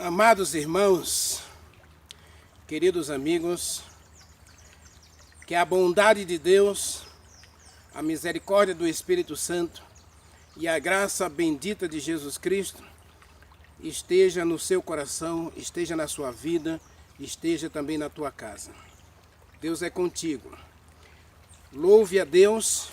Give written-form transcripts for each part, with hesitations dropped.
Amados irmãos, queridos amigos, que a bondade de Deus, a misericórdia do Espírito Santo e a graça bendita de Jesus Cristo esteja no seu coração, esteja na sua vida, esteja também na tua casa. Deus é contigo. Louve a Deus.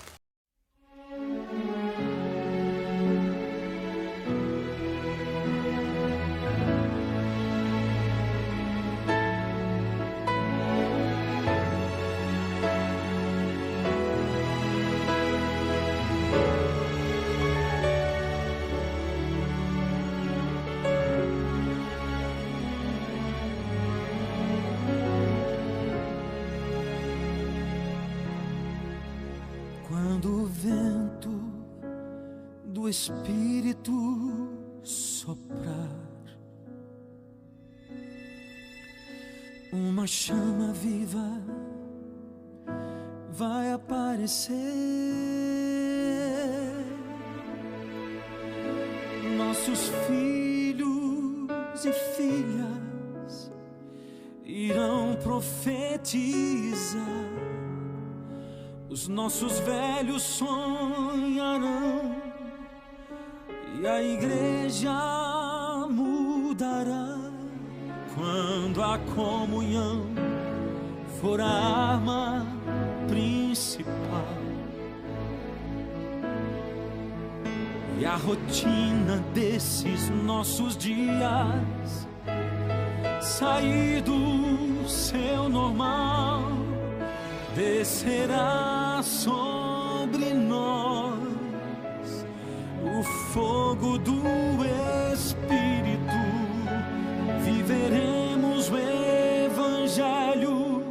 Quando o vento do Espírito soprar, uma chama viva vai aparecer. Nossos filhos e filhas irão profetizar. Os nossos velhos sonharão e a igreja mudará. Quando a comunhão for a arma principal e a rotina desses nossos dias sair do seu normal, descerá sobre nós o fogo do Espírito. Viveremos o Evangelho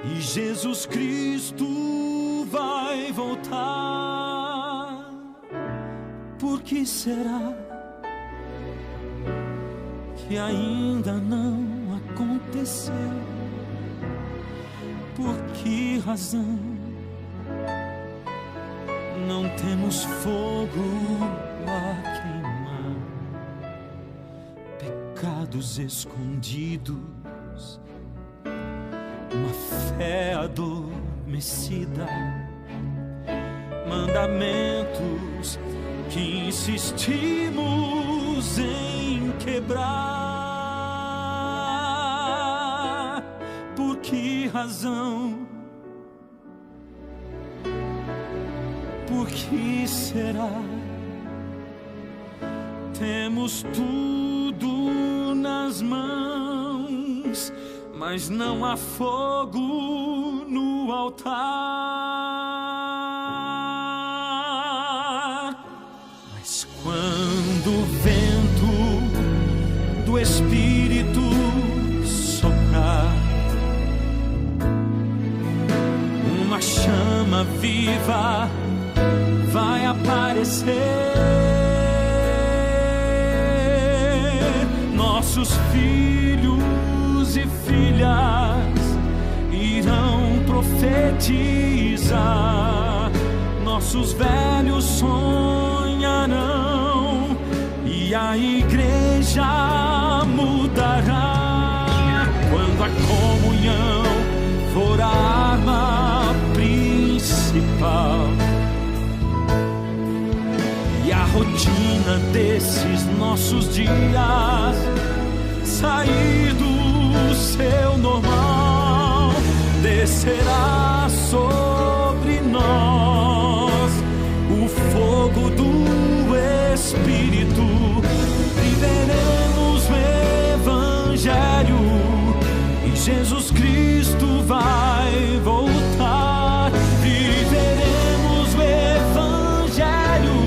e Jesus Cristo vai voltar. Por que será que ainda não aconteceu? Por que razão não temos fogo a queimar? Pecados escondidos, uma fé adormecida, mandamentos que insistimos em quebrar. Por que razão? Por que será? Temos tudo nas mãos, mas não há fogo no altar. Mas quando o vento do Espírito soprar, uma chama viva vai aparecer. Nossos filhos e filhas irão profetizar. Nossos velhos sonharão e a igreja mudará. Quando a comunhão for a arma principal e a rotina desses nossos dias sair do seu normal, descerá sobre nós o fogo do Espírito. Viveremos o Evangelho e Jesus Cristo vai voltar. Viveremos o Evangelho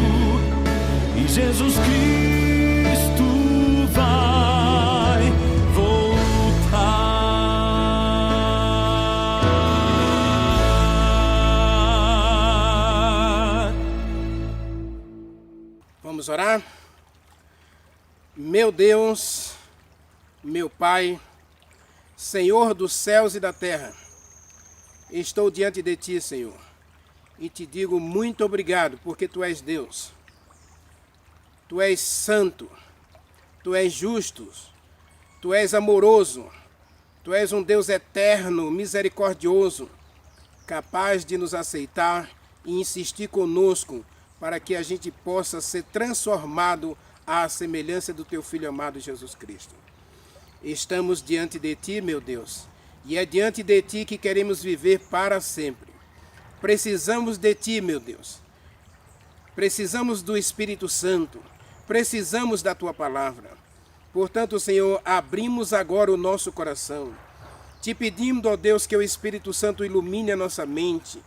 e Jesus Cristo vai voltar. Vamos orar? Meu Deus, meu Pai, Senhor dos céus e da terra, estou diante de Ti, Senhor, e te digo muito obrigado, porque Tu és Deus. Tu és santo, Tu és justo, Tu és amoroso, Tu és um Deus eterno, misericordioso, capaz de nos aceitar e insistir conosco para que a gente possa ser transformado à semelhança do Teu Filho amado Jesus Cristo. Estamos diante de Ti, meu Deus, e é diante de Ti que queremos viver para sempre. Precisamos de Ti, meu Deus. Precisamos do Espírito Santo. Precisamos da Tua palavra. Portanto, Senhor, abrimos agora o nosso coração. Te pedimos, ó Deus, que o Espírito Santo ilumine a nossa mente,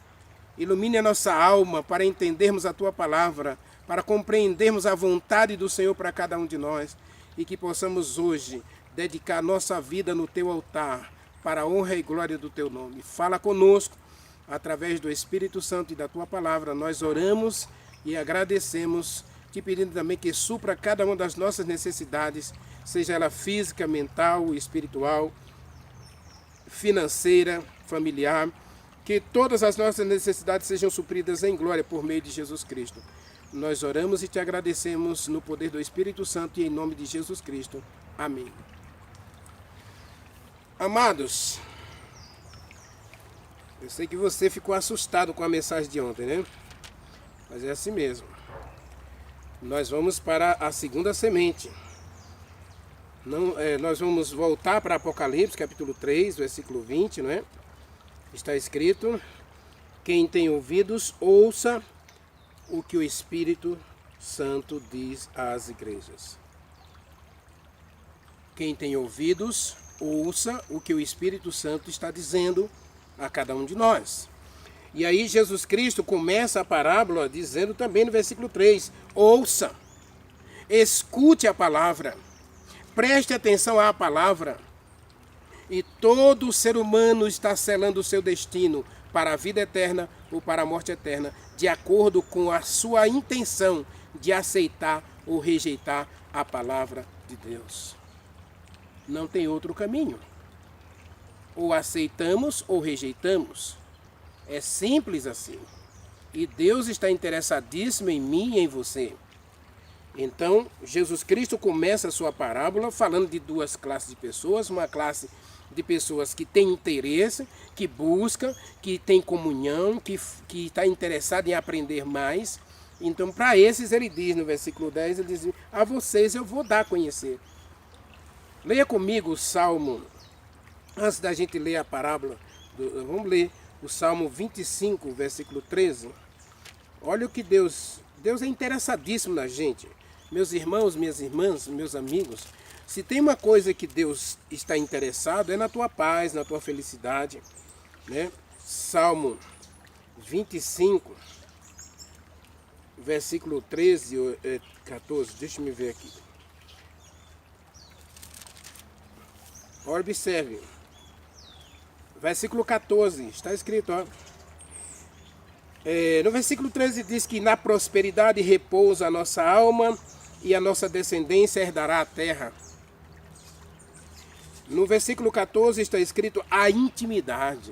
ilumine a nossa alma para entendermos a Tua palavra, para compreendermos a vontade do Senhor para cada um de nós e que possamos hoje dedicar nossa vida no Teu altar para a honra e glória do Teu nome. Fala conosco através do Espírito Santo e da Tua palavra. Nós oramos e agradecemos, te pedindo também que supra cada uma das nossas necessidades, seja ela física, mental, espiritual, financeira, familiar, que todas as nossas necessidades sejam supridas em glória por meio de Jesus Cristo. Nós oramos e te agradecemos no poder do Espírito Santo e em nome de Jesus Cristo. Amém. Amados, eu sei que você ficou assustado com a mensagem de ontem, né? Mas é assim mesmo. Nós vamos para a segunda semente. Nós vamos voltar para Apocalipse, capítulo 3, versículo 20, não é? Está escrito: quem tem ouvidos, ouça o que o Espírito Santo diz às igrejas. Quem tem ouvidos, ouça o que o Espírito Santo está dizendo a cada um de nós. E aí Jesus Cristo começa a parábola dizendo também no versículo 3, ouça, escute a palavra, preste atenção à palavra. E todo ser humano está selando o seu destino para a vida eterna ou para a morte eterna, de acordo com a sua intenção de aceitar ou rejeitar a palavra de Deus. Não tem outro caminho. Ou aceitamos ou rejeitamos. É simples assim. E Deus está interessadíssimo em mim e em você. Então, Jesus Cristo começa a sua parábola falando de duas classes de pessoas. Uma classe de pessoas que tem interesse, que busca, que tem comunhão, que está interessado em aprender mais. Então, para esses, ele diz no versículo 10, ele diz: a vocês eu vou dar a conhecer. Leia comigo o Salmo, antes da gente ler a parábola, vamos ler o Salmo 25, versículo 13. Olha o que Deus é interessadíssimo na gente. Meus irmãos, minhas irmãs, meus amigos, se tem uma coisa que Deus está interessado, é na tua paz, na tua felicidade, né? Salmo 25, versículo 13, 14, deixa eu me ver aqui. Observe, versículo 14, está escrito, ó. No versículo 13 diz que na prosperidade repousa a nossa alma e a nossa descendência herdará a terra. No versículo 14 está escrito a intimidade.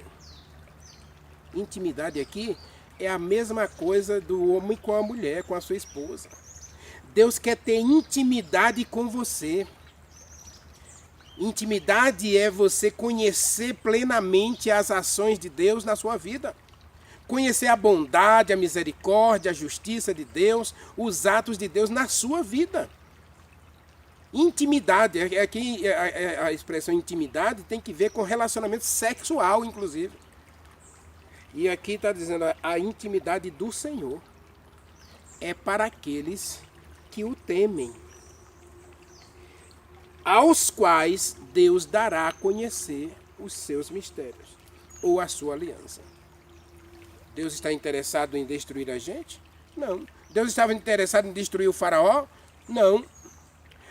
Intimidade aqui é a mesma coisa do homem com a mulher, com a sua esposa. Deus quer ter intimidade com você. Intimidade é você conhecer plenamente as ações de Deus na sua vida. Conhecer a bondade, a misericórdia, a justiça de Deus, os atos de Deus na sua vida. Intimidade, aqui a expressão intimidade tem que ver com relacionamento sexual, inclusive. E aqui está dizendo a intimidade do Senhor é para aqueles que o temem, aos quais Deus dará a conhecer os seus mistérios, ou a sua aliança. Deus está interessado em destruir a gente? Não. Deus estava interessado em destruir o faraó? Não.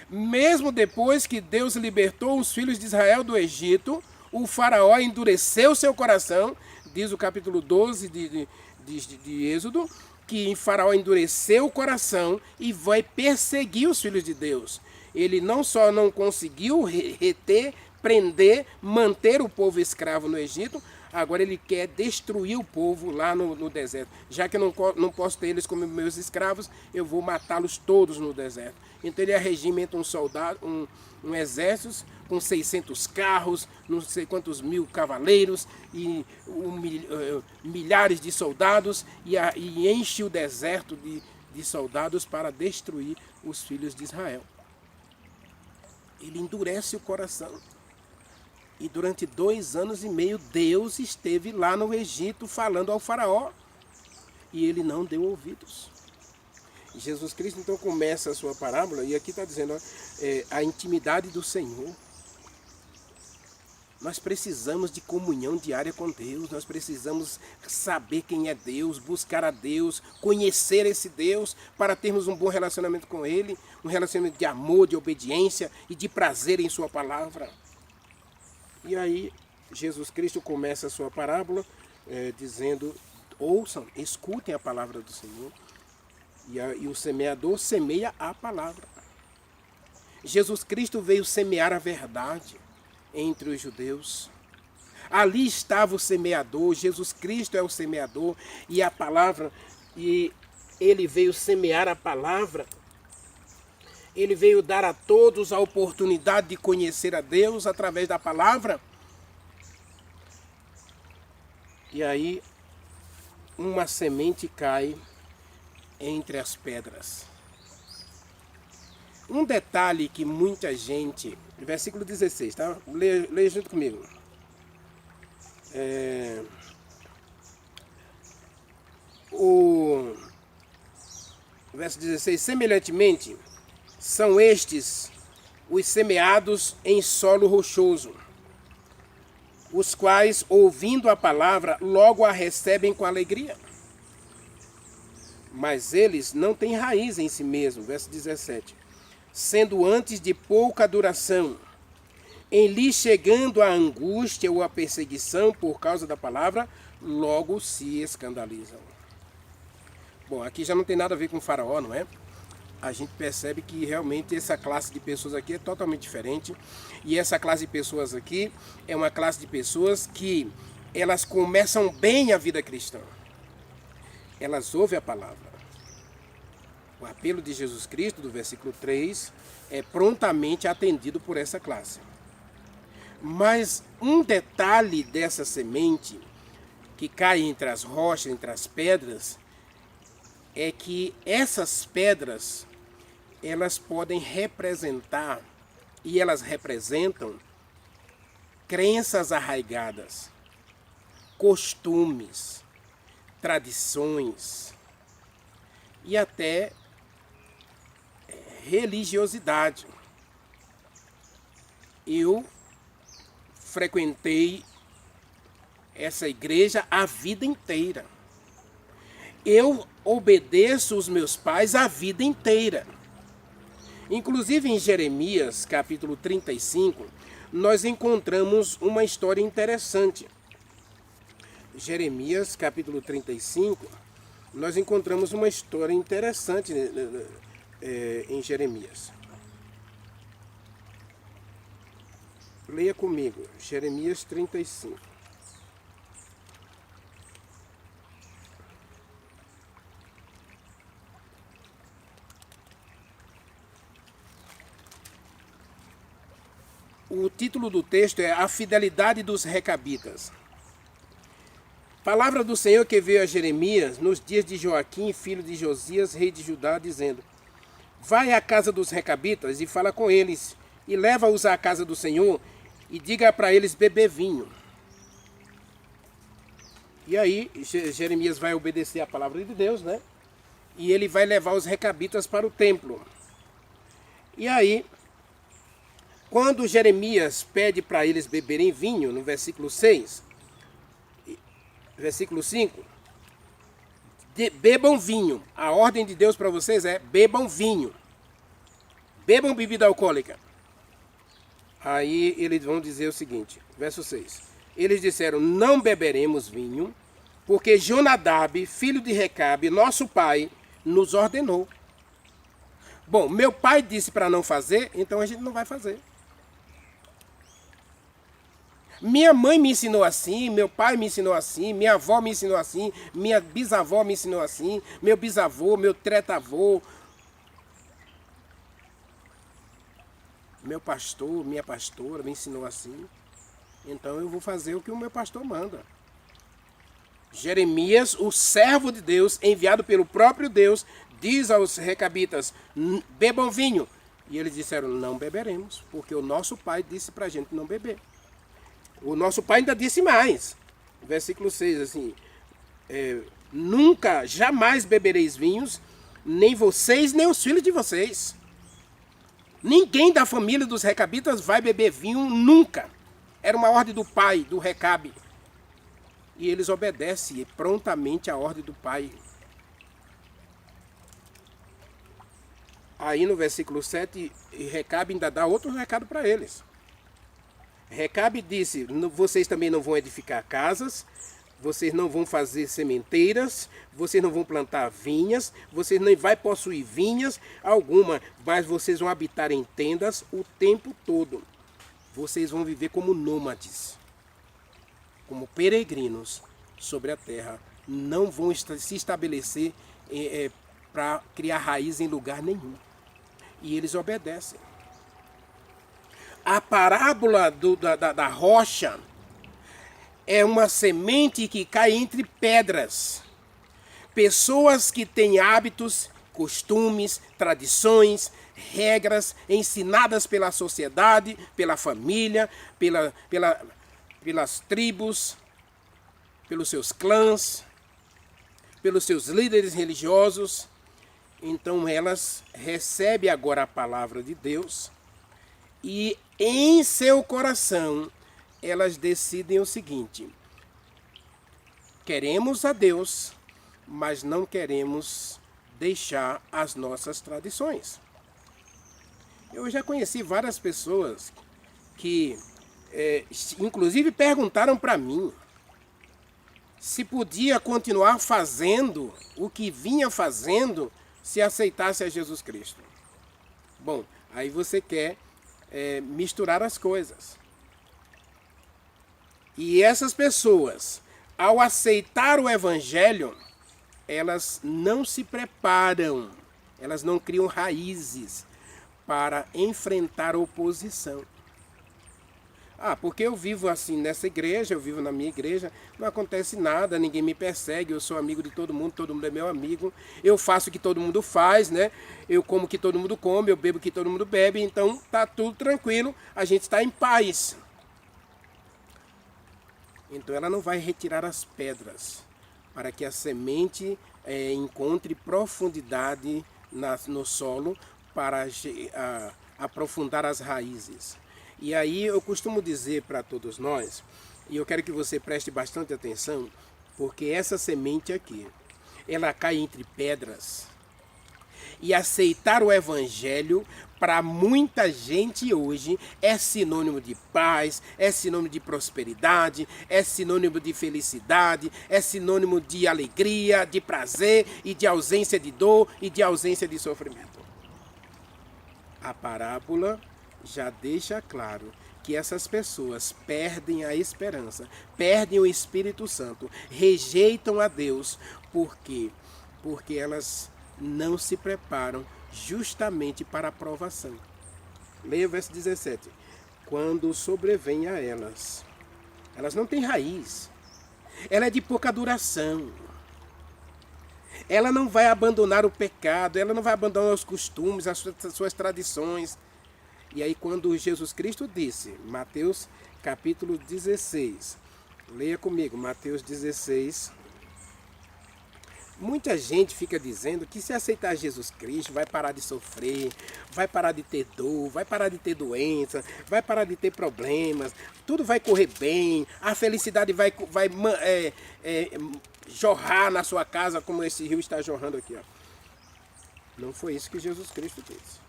Mesmo depois que Deus libertou os filhos de Israel do Egito, o faraó endureceu seu coração, diz o capítulo 12 de Êxodo, que o faraó endureceu o coração e vai perseguir os filhos de Deus. Ele não só não conseguiu reter, prender, manter o povo escravo no Egito, Agora ele quer destruir o povo lá no deserto. Já que eu não posso ter eles como meus escravos, eu vou matá-los todos no deserto. Então ele arregimenta um exército com 600 carros, não sei quantos mil cavaleiros e milhares de soldados e enche o deserto de soldados para destruir os filhos de Israel. Ele endurece o coração. E durante 2 anos e meio, Deus esteve lá no Egito falando ao faraó. E ele não deu ouvidos. E Jesus Cristo então começa a sua parábola, e aqui está dizendo a intimidade do Senhor. Nós precisamos de comunhão diária com Deus, nós precisamos saber quem é Deus, buscar a Deus, conhecer esse Deus, para termos um bom relacionamento com Ele, um relacionamento de amor, de obediência e de prazer em Sua palavra. E aí, Jesus Cristo começa a sua parábola dizendo, ouçam, escutem a palavra do Senhor. E o semeador semeia a palavra. Jesus Cristo veio semear a verdade entre os judeus. Ali estava o semeador, Jesus Cristo é o semeador, e a palavra, e ele veio semear a palavra. Ele veio dar a todos a oportunidade de conhecer a Deus através da palavra. E aí, uma semente cai entre as pedras. Um detalhe que muita gente... Versículo 16, tá? Leia junto comigo. O verso 16, semelhantemente... São estes os semeados em solo rochoso, os quais, ouvindo a palavra, logo a recebem com alegria. Mas eles não têm raiz em si mesmos, verso 17. Sendo antes de pouca duração, em lhes chegando a angústia ou a perseguição por causa da palavra, logo se escandalizam. Bom, aqui já não tem nada a ver com o faraó, não é? A gente percebe que realmente essa classe de pessoas aqui é totalmente diferente. E essa classe de pessoas aqui é uma classe de pessoas que elas começam bem a vida cristã. Elas ouvem a palavra. O apelo de Jesus Cristo, do versículo 3, é prontamente atendido por essa classe. Mas um detalhe dessa semente que cai entre as rochas, entre as pedras, é que essas pedras, elas podem representar, e elas representam, crenças arraigadas, costumes, tradições e até religiosidade. Eu frequentei essa igreja a vida inteira. Eu obedeço os meus pais a vida inteira. Inclusive em Jeremias, capítulo 35, nós encontramos uma história interessante. Jeremias, capítulo 35, nós encontramos uma história interessante em Jeremias. Leia comigo, Jeremias 35. O título do texto é A Fidelidade dos Recabitas. Palavra do Senhor que veio a Jeremias nos dias de Joaquim, filho de Josias, rei de Judá, dizendo: Vai à casa dos Recabitas e fala com eles, e leva-os à casa do Senhor, e diga para eles beber vinho. E aí, Jeremias vai obedecer a palavra de Deus, né? E ele vai levar os Recabitas para o templo. E aí, quando Jeremias pede para eles beberem vinho, no versículo 6, versículo 5, bebam vinho. A ordem de Deus para vocês é bebam vinho. Bebam bebida alcoólica. Aí eles vão dizer o seguinte, verso 6. Eles disseram, não beberemos vinho, porque Jonadab, filho de Recabe, nosso pai, nos ordenou. Bom, meu pai disse para não fazer, então a gente não vai fazer. Minha mãe me ensinou assim, meu pai me ensinou assim, minha avó me ensinou assim, minha bisavó me ensinou assim, meu bisavô, meu tretavô, meu pastor, minha pastora me ensinou assim. Então eu vou fazer o que o meu pastor manda. Jeremias, o servo de Deus, enviado pelo próprio Deus, diz aos recabitas, bebam vinho. E eles disseram, não beberemos, porque o nosso pai disse para a gente não beber. O nosso pai ainda disse mais. Versículo 6, assim, nunca, jamais bebereis vinhos, nem vocês, nem os filhos de vocês. Ninguém da família dos recabitas vai beber vinho nunca. Era uma ordem do pai, do Recabe. E eles obedecem prontamente à ordem do pai. Aí no versículo 7, Recabe ainda dá outro recado para eles. Recabe disse, vocês também não vão edificar casas, vocês não vão fazer sementeiras, vocês não vão plantar vinhas, vocês nem vão possuir vinhas alguma, mas vocês vão habitar em tendas o tempo todo. Vocês vão viver como nômades, como peregrinos sobre a terra. Não vão se estabelecer para criar raiz em lugar nenhum. E eles obedecem. A parábola da rocha é uma semente que cai entre pedras. Pessoas que têm hábitos, costumes, tradições, regras ensinadas pela sociedade, pela família, pelas tribos, pelos seus clãs, pelos seus líderes religiosos. Então elas recebem agora a palavra de Deus e em seu coração elas decidem o seguinte: queremos a Deus, mas não queremos deixar as nossas tradições. Eu já conheci várias pessoas que, inclusive, perguntaram para mim se podia continuar fazendo o que vinha fazendo se aceitasse a Jesus Cristo. Bom, aí você quer misturar as coisas. E essas pessoas, ao aceitar o Evangelho, elas não se preparam, elas não criam raízes para enfrentar oposição. Porque eu vivo assim nessa igreja, eu vivo na minha igreja, não acontece nada, ninguém me persegue, eu sou amigo de todo mundo é meu amigo, eu faço o que todo mundo faz, né? Eu como o que todo mundo come, eu bebo o que todo mundo bebe, então tá tudo tranquilo, a gente está em paz. Então ela não vai retirar as pedras para que a semente encontre profundidade no solo para aprofundar as raízes. E aí eu costumo dizer para todos nós, e eu quero que você preste bastante atenção, porque essa semente aqui, ela cai entre pedras. E aceitar o Evangelho, para muita gente hoje, é sinônimo de paz, é sinônimo de prosperidade, é sinônimo de felicidade, é sinônimo de alegria, de prazer e de ausência de dor e de ausência de sofrimento. A parábola já deixa claro que essas pessoas perdem a esperança, perdem o Espírito Santo, rejeitam a Deus. Por quê? Porque elas não se preparam justamente para a provação. Leia o verso 17. Quando sobrevém a elas, elas não têm raiz, ela é de pouca duração. Ela não vai abandonar o pecado, ela não vai abandonar os costumes, as suas tradições. E aí quando Jesus Cristo disse, Mateus capítulo 16, leia comigo, Mateus 16, muita gente fica dizendo que se aceitar Jesus Cristo vai parar de sofrer, vai parar de ter dor, vai parar de ter doença, vai parar de ter problemas, tudo vai correr bem, a felicidade vai jorrar na sua casa como esse rio está jorrando aqui. Ó. Não foi isso que Jesus Cristo disse.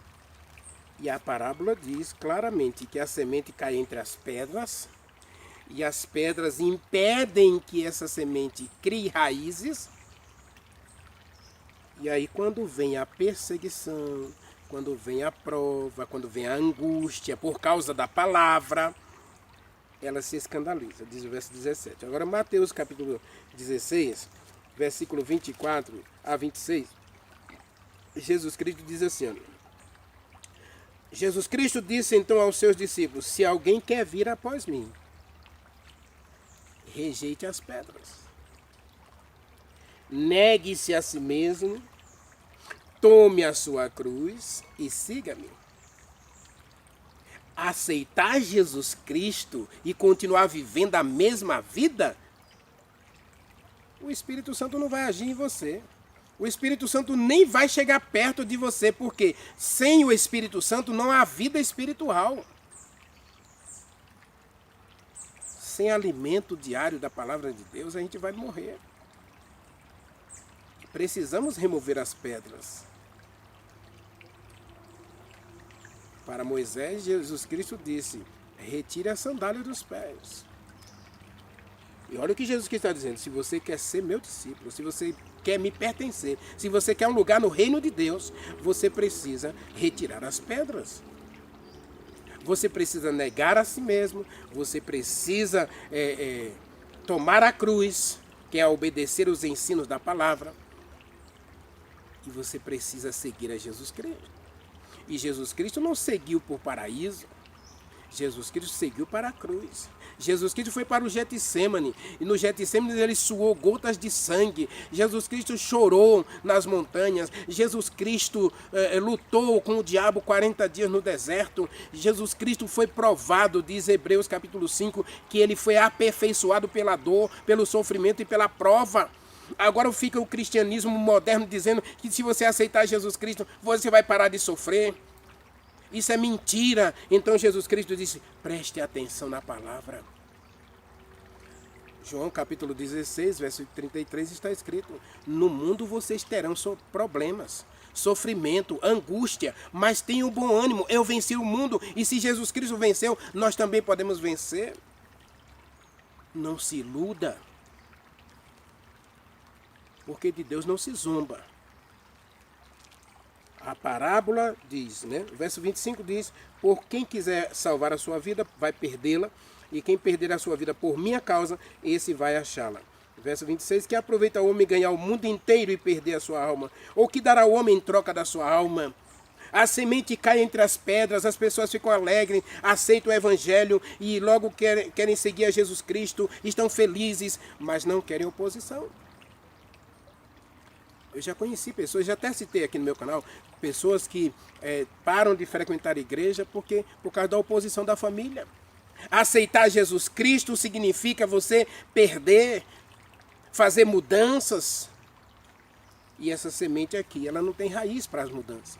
E a parábola diz claramente que a semente cai entre as pedras, e as pedras impedem que essa semente crie raízes. E aí quando vem a perseguição, quando vem a prova, quando vem a angústia por causa da palavra, ela se escandaliza, diz o verso 17. Agora, Mateus capítulo 16, versículo 24 a 26, Jesus Cristo diz assim, ó, Jesus Cristo disse então aos seus discípulos, se alguém quer vir após mim, rejeite as pedras. Negue-se a si mesmo, tome a sua cruz e siga-me. Aceitar Jesus Cristo e continuar vivendo a mesma vida, o Espírito Santo não vai agir em você. O Espírito Santo nem vai chegar perto de você, porque sem o Espírito Santo não há vida espiritual. Sem alimento diário da palavra de Deus, a gente vai morrer. Precisamos remover as pedras. Para Moisés, Jesus Cristo disse, retire a sandália dos pés. E olha o que Jesus Cristo está dizendo, se você quer ser meu discípulo, se você quer me pertencer, se você quer um lugar no reino de Deus, você precisa retirar as pedras. Você precisa negar a si mesmo, você precisa tomar a cruz, que é obedecer os ensinos da palavra, e você precisa seguir a Jesus Cristo. E Jesus Cristo não seguiu por paraíso, Jesus Cristo seguiu para a cruz. Jesus Cristo foi para o Getsêmani, e no Getsêmani ele suou gotas de sangue. Jesus Cristo chorou nas montanhas. Jesus Cristo lutou com o diabo 40 dias no deserto. Jesus Cristo foi provado, diz Hebreus capítulo 5, que ele foi aperfeiçoado pela dor, pelo sofrimento e pela prova. Agora fica o cristianismo moderno dizendo que se você aceitar Jesus Cristo, você vai parar de sofrer. Isso é mentira. Então Jesus Cristo disse, preste atenção na palavra. João capítulo 16, verso 33 está escrito, no mundo vocês terão problemas, sofrimento, angústia, mas tenham bom ânimo, eu venci o mundo, e se Jesus Cristo venceu, nós também podemos vencer. Não se iluda, porque de Deus não se zomba. A parábola diz, né? O verso 25 diz, por quem quiser salvar a sua vida, vai perdê-la, e quem perder a sua vida por minha causa, esse vai achá-la. Verso 26, que aproveita o homem ganhar o mundo inteiro e perder a sua alma? Ou que dará o homem em troca da sua alma? A semente cai entre as pedras, as pessoas ficam alegres, aceitam o evangelho e logo querem seguir a Jesus Cristo, estão felizes, mas não querem oposição. Eu já conheci pessoas, já até citei aqui no meu canal, pessoas que param de frequentar a igreja por causa da oposição da família. Aceitar Jesus Cristo significa você perder, fazer mudanças. E essa semente aqui, ela não tem raiz para as mudanças.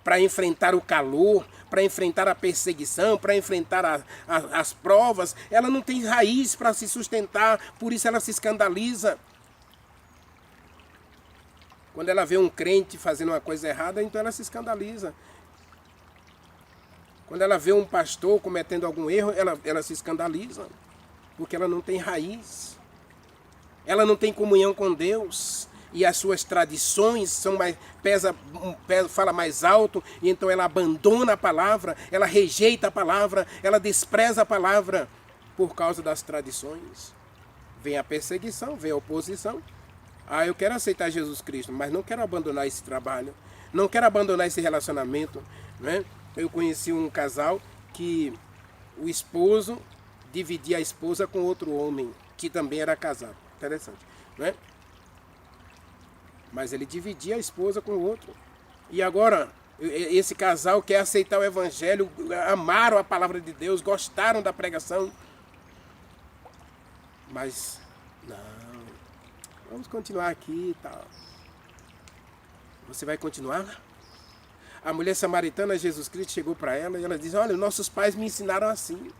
Para enfrentar o calor, para enfrentar a perseguição, para enfrentar as provas, ela não tem raiz para se sustentar, por isso ela se escandaliza. Quando ela vê um crente fazendo uma coisa errada, então ela se escandaliza. Quando ela vê um pastor cometendo algum erro, ela se escandaliza. Porque ela não tem raiz. Ela não tem comunhão com Deus. E as suas tradições fala mais alto. E então ela abandona a palavra, ela rejeita a palavra, ela despreza a palavra por causa das tradições. Vem a perseguição, vem a oposição. Eu quero aceitar Jesus Cristo, mas não quero abandonar esse trabalho, não quero abandonar esse relacionamento, né? Eu conheci um casal que o esposo dividia a esposa com outro homem, que também era casado. Interessante, né? Mas ele dividia a esposa com o outro. E agora, esse casal quer aceitar o evangelho, amaram a palavra de Deus, gostaram da pregação, mas não. Vamos continuar aqui e tal. Você vai continuar? A mulher samaritana, Jesus Cristo, chegou para ela e ela diz, olha, nossos pais me ensinaram assim.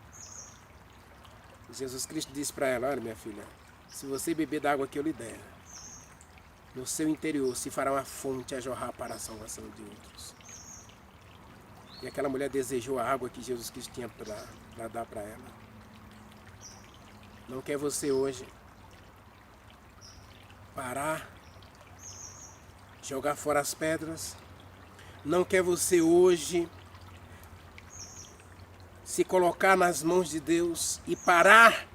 Jesus Cristo disse para ela, olha minha filha, se você beber da água que eu lhe der, no seu interior se fará uma fonte a jorrar para a salvação de outros. E aquela mulher desejou a água que Jesus Cristo tinha para dar para ela. Não quer você hoje parar, jogar fora as pedras? Não quer você hoje se se colocar nas mãos de Deus e parar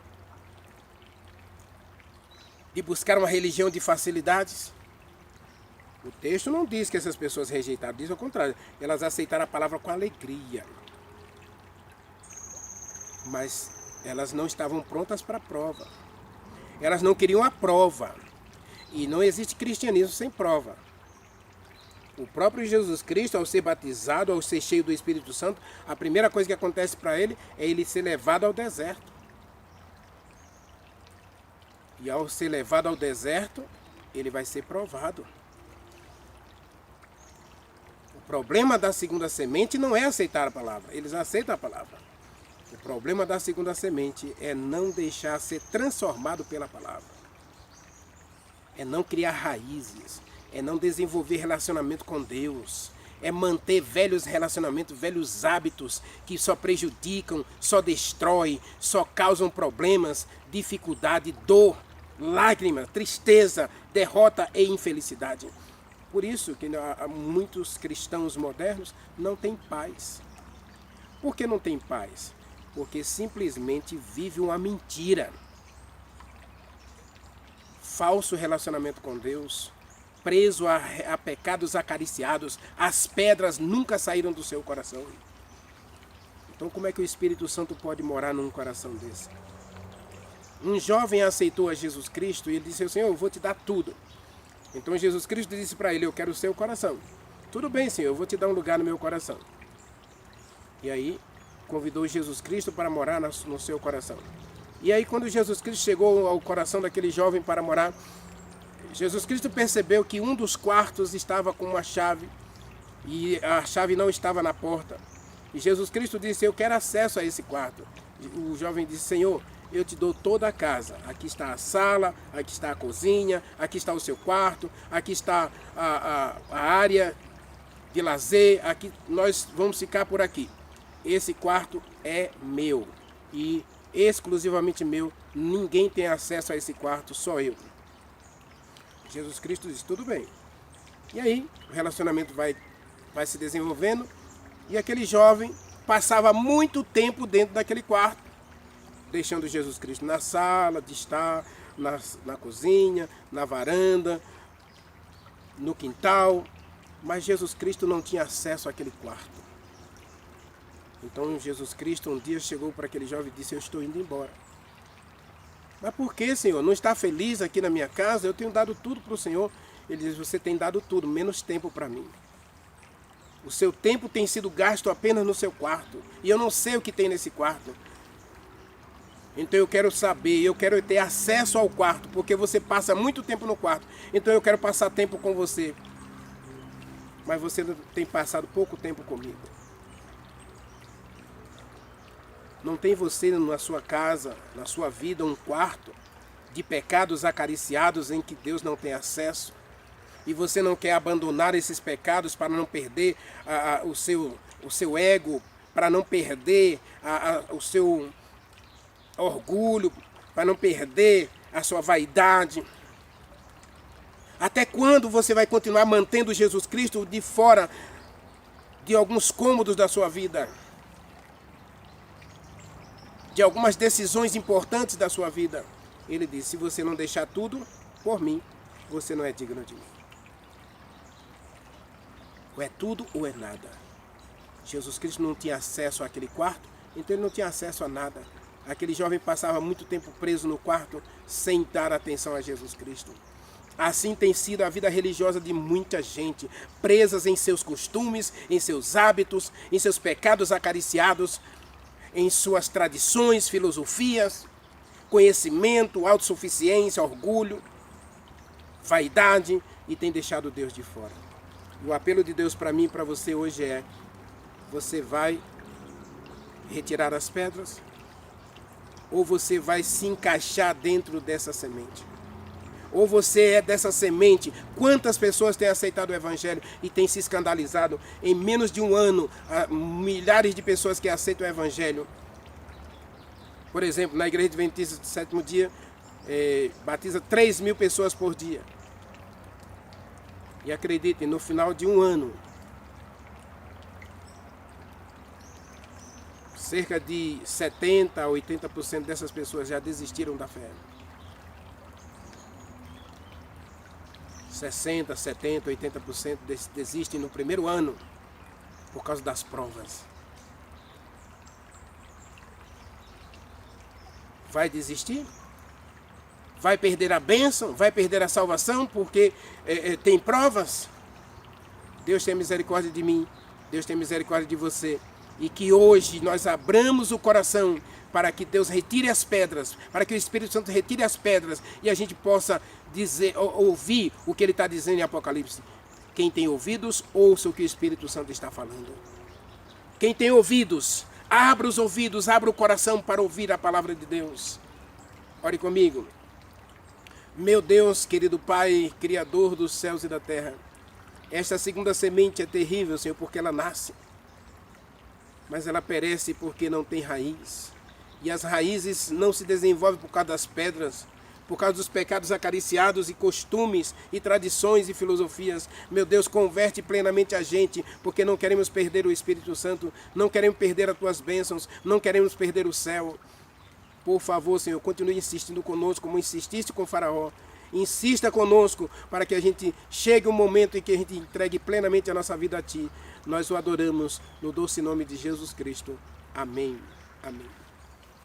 de buscar uma religião de facilidades. O texto não diz que essas pessoas rejeitaram, diz ao contrário, elas aceitaram a palavra com alegria. Mas elas não estavam prontas para a prova. Elas não queriam a prova. E não existe cristianismo sem prova. O próprio Jesus Cristo, ao ser batizado, ao ser cheio do Espírito Santo, a primeira coisa que acontece para ele é ele ser levado ao deserto. E ao ser levado ao deserto, ele vai ser provado. O problema da segunda semente não é aceitar a palavra. Eles aceitam a palavra. O problema da segunda semente é não deixar ser transformado pela palavra. É não criar raízes. É não desenvolver relacionamento com Deus. É manter velhos relacionamentos, velhos hábitos que só prejudicam, só destroem, só causam problemas, dificuldade, dor, lágrimas, tristeza, derrota e infelicidade. Por isso que muitos cristãos modernos não têm paz. Por que não têm paz? Porque simplesmente vive uma mentira. Falso relacionamento com Deus, preso a pecados acariciados, as pedras nunca saíram do seu coração. Então como é que o Espírito Santo pode morar num coração desse? Um jovem aceitou a Jesus Cristo e ele disse: Senhor, eu vou te dar tudo. Então Jesus Cristo disse para ele: eu quero o seu coração. Tudo bem, Senhor, eu vou te dar um lugar no meu coração. E aí convidou Jesus Cristo para morar no seu coração. E aí quando Jesus Cristo chegou ao coração daquele jovem para morar, Jesus Cristo percebeu que um dos quartos estava com uma chave e a chave não estava na porta. E Jesus Cristo disse: eu quero acesso a esse quarto. O jovem disse: Senhor, eu te dou toda a casa. Aqui está a sala, aqui está a cozinha, aqui está o seu quarto, aqui está a área de lazer, aqui nós vamos ficar por aqui. Esse quarto é meu e exclusivamente meu. Ninguém tem acesso a esse quarto, só eu. Jesus Cristo disse: tudo bem. E aí o relacionamento vai se desenvolvendo e aquele jovem passava muito tempo dentro daquele quarto, deixando Jesus Cristo na sala de estar, na cozinha, na varanda, no quintal, mas Jesus Cristo não tinha acesso àquele quarto. Então Jesus Cristo um dia chegou para aquele jovem e disse: eu estou indo embora. Mas por que, Senhor? Não está feliz aqui na minha casa? Eu tenho dado tudo para o Senhor. Ele diz: você tem dado tudo, menos tempo para mim. O seu tempo tem sido gasto apenas no seu quarto. E eu não sei o que tem nesse quarto. Então eu quero saber, eu quero ter acesso ao quarto, porque você passa muito tempo no quarto. Então eu quero passar tempo com você. Mas você não tem passado pouco tempo comigo. Não tem você na sua casa, na sua vida, um quarto de pecados acariciados em que Deus não tem acesso? E você não quer abandonar esses pecados para não perder o seu ego, para não perder o seu orgulho, para não perder a sua vaidade? Até quando você vai continuar mantendo Jesus Cristo de fora de alguns cômodos da sua vida? De algumas decisões importantes da sua vida? Ele disse: se você não deixar tudo por mim, você não é digno de mim. Ou é tudo ou é nada. Jesus Cristo não tinha acesso àquele quarto, então ele não tinha acesso a nada. Aquele jovem passava muito tempo preso no quarto sem dar atenção a Jesus Cristo. Assim tem sido a vida religiosa de muita gente, presas em seus costumes, em seus hábitos, em seus pecados acariciados, em suas tradições, filosofias, conhecimento, autossuficiência, orgulho, vaidade, e tem deixado Deus de fora. E o apelo de Deus para mim e para você hoje é: você vai retirar as pedras ou você vai se encaixar dentro dessa semente? Ou você é dessa semente? Quantas pessoas têm aceitado o Evangelho e têm se escandalizado? Em menos de um ano, milhares de pessoas que aceitam o Evangelho. Por exemplo, na Igreja Adventista do Sétimo Dia, batiza 3.000 pessoas por dia. E acreditem, no final de um ano, cerca de 70% a 80% dessas pessoas já desistiram da fé. 60%, 70%, 80% desistem no primeiro ano por causa das provas. Vai desistir? Vai perder a bênção? Vai perder a salvação porque tem provas? Deus tem misericórdia de mim, Deus tem misericórdia de você. E que hoje nós abramos o coração para que Deus retire as pedras, para que o Espírito Santo retire as pedras e a gente possa ouvir o que ele está dizendo em Apocalipse. Quem tem ouvidos, ouça o que o Espírito Santo está falando. Quem tem ouvidos, abra os ouvidos, abra o coração para ouvir a palavra de Deus. Ore comigo. Meu Deus, querido Pai, Criador dos céus e da terra, esta segunda semente é terrível, Senhor, porque ela nasce, mas ela perece porque não tem raiz. E as raízes não se desenvolvem por causa das pedras, por causa dos pecados acariciados e costumes e tradições e filosofias. Meu Deus, converte plenamente a gente, porque não queremos perder o Espírito Santo, não queremos perder as tuas bênçãos, não queremos perder o céu. Por favor, Senhor, continue insistindo conosco, como insististe com Faraó. Insista conosco para que a gente chegue um momento em que a gente entregue plenamente a nossa vida a Ti. Nós o adoramos no doce nome de Jesus Cristo. Amém. Amém.